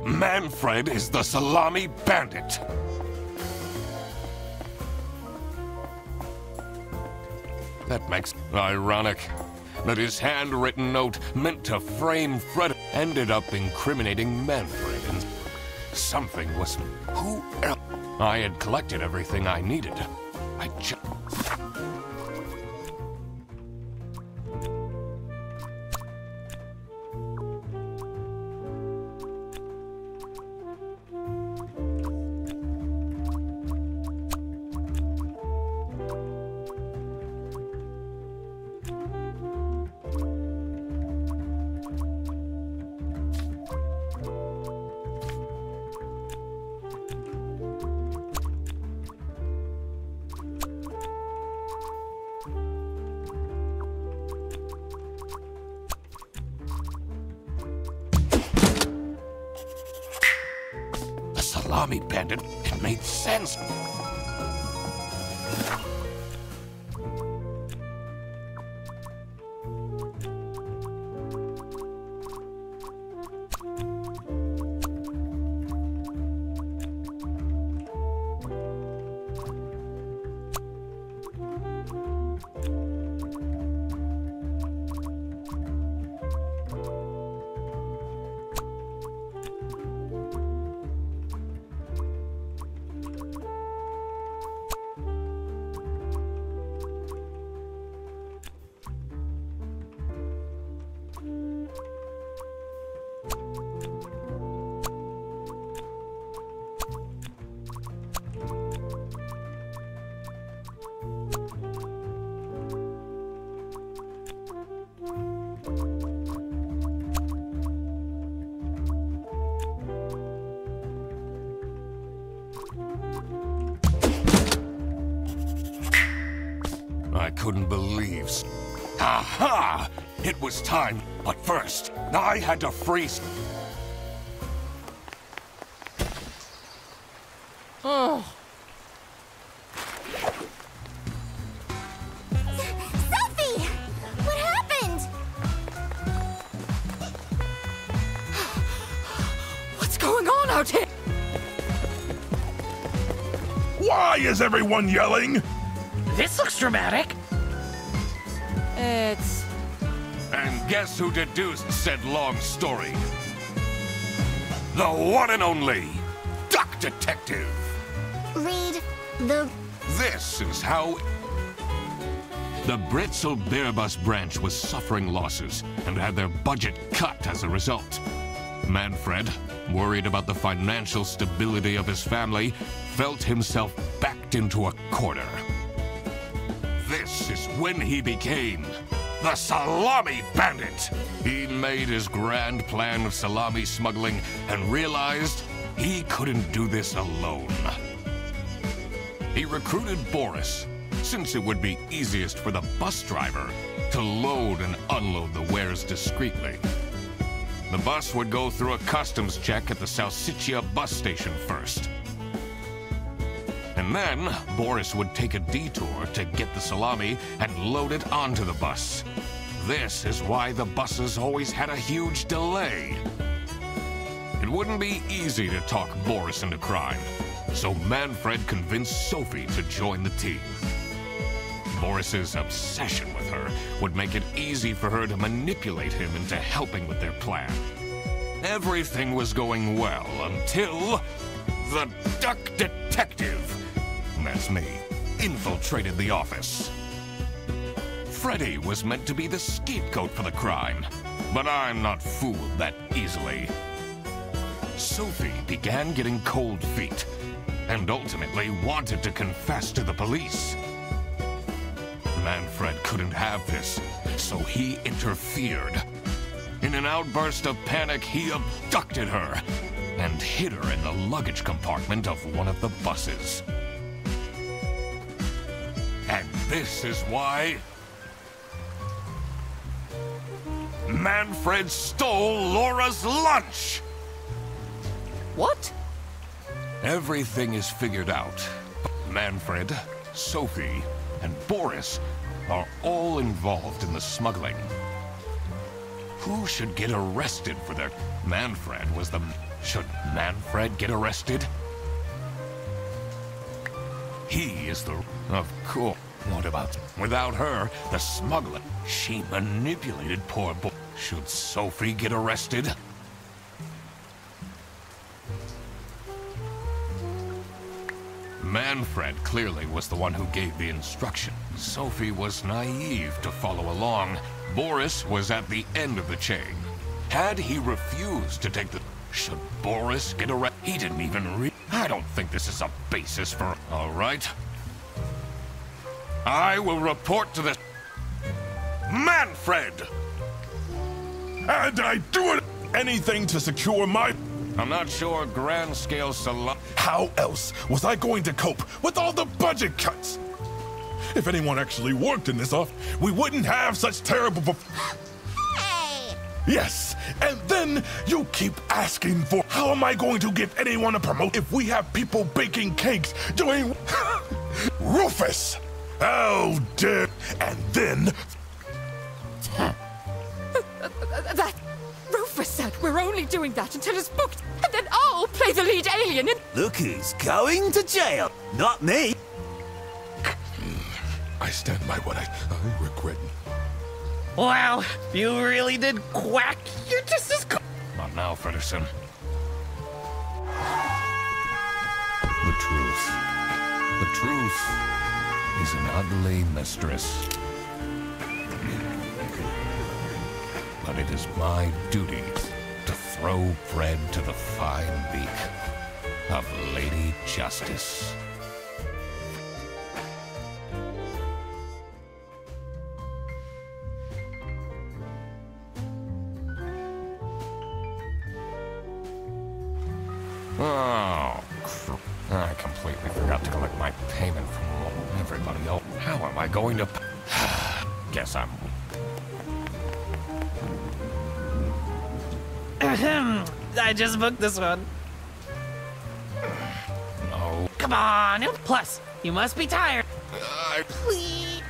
Manfred is the salami bandit. That makes ironic that his handwritten note meant to frame Fred ended up incriminating Manfred, and something was... Who else? I had collected everything I needed. I just... salami bandit, it made sense. I couldn't believe. Aha! It was time, but first, I had to freeze. Oh. Sophie! What happened? What's going on out here? Why is everyone yelling? This looks dramatic. It's... And guess who deduced said long story? The one and only Duck Detective. Read the... This is how... The Britzel Bearbus branch was suffering losses and had their budget cut as a result. Manfred, worried about the financial stability of his family, felt himself backed into a corner. This is when he became the Salami Bandit. He made his grand plan of salami smuggling and realized he couldn't do this alone. He recruited Boris, since it would be easiest for the bus driver to load and unload the wares discreetly. The bus would go through a customs check at the Salsiccia bus station first. And then, Boris would take a detour to get the salami and load it onto the bus. This is why the buses always had a huge delay. It wouldn't be easy to talk Boris into crime, so Manfred convinced Sophie to join the team. Boris's obsession with her would make it easy for her to manipulate him into helping with their plan. Everything was going well until the Duck Detective, that's me, infiltrated the office. Freddy was meant to be the scapegoat for the crime, but I'm not fooled that easily. Sophie began getting cold feet and ultimately wanted to confess to the police. Manfred couldn't have this, so he interfered. In an outburst of panic, he abducted her and hid her in the luggage compartment of one of the buses. And this is why Manfred stole Laura's lunch! What? Everything is figured out. Manfred, Sophie, and Boris are all involved in the smuggling. Who should get arrested for their... Manfred was the... Should Manfred get arrested? He is the... Of course. What about... Without her, the smuggler... She manipulated poor boy. Should Sophie get arrested? Manfred clearly was the one who gave the instruction. Sophie was naive to follow along. Boris was at the end of the chain. Had he refused to take the... Should Boris get arrested? He didn't even read... I don't think this is a basis for... All right. I will report to the... Manfred! And I do anything to secure my... I'm not sure grand-scale salami... How else was I going to cope with all the budget cuts? If anyone actually worked in this office, we wouldn't have such terrible... Hey! Yes, and then you keep asking for how am I going to give anyone a promotion if we have people baking cakes doing Rufus? How dare? And then That Rufus said we're only doing that until it's booked, and then I'll play the lead alien in. Look who's going to jail, not me. I stand by what I regret. Wow, you really did quack. You're just as cool. Not now, Fredderson. The truth. The truth is an ugly mistress. But it is my duty to throw bread to the fine beak of Lady Justice. Oh, I completely forgot to collect my payment from everybody else. How am I going to... Guess I'm... I just booked this one. No. Come on. Plus, you must be tired. Please.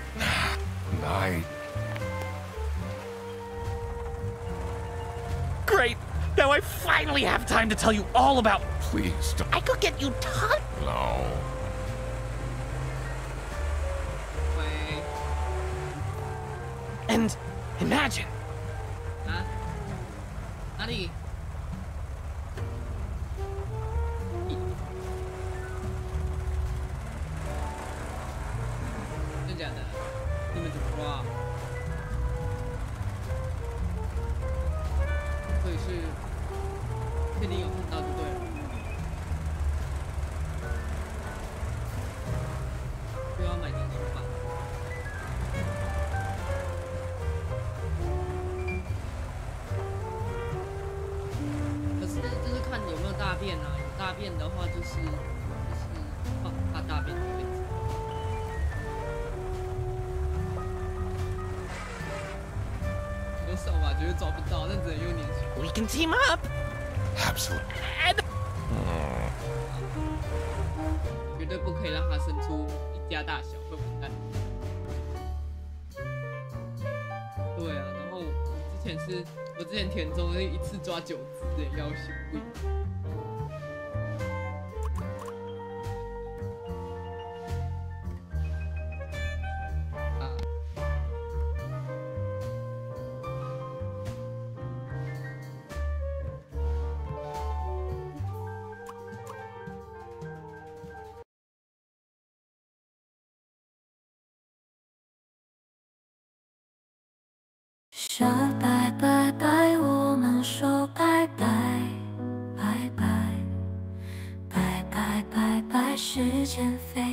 Great. Now I finally have time to tell you all about... Please don't... I could get you ton... No. Wait. And imagine. 啊？哪里？真假的？你们怎么说啊？所以是确定有看到就对了。不要买点心吧。可是就是看有没有大便啊，有大便的话就是怕大便的位置。有手吧，绝对找不到，但只能用粘水。We can team up. Absolutely. 绝对不可以让它生出一家大小，会完蛋。对啊，然后我之前田中一次抓9只的，要求不一样。说拜拜拜，我们说拜拜拜拜拜拜拜拜，时间飞。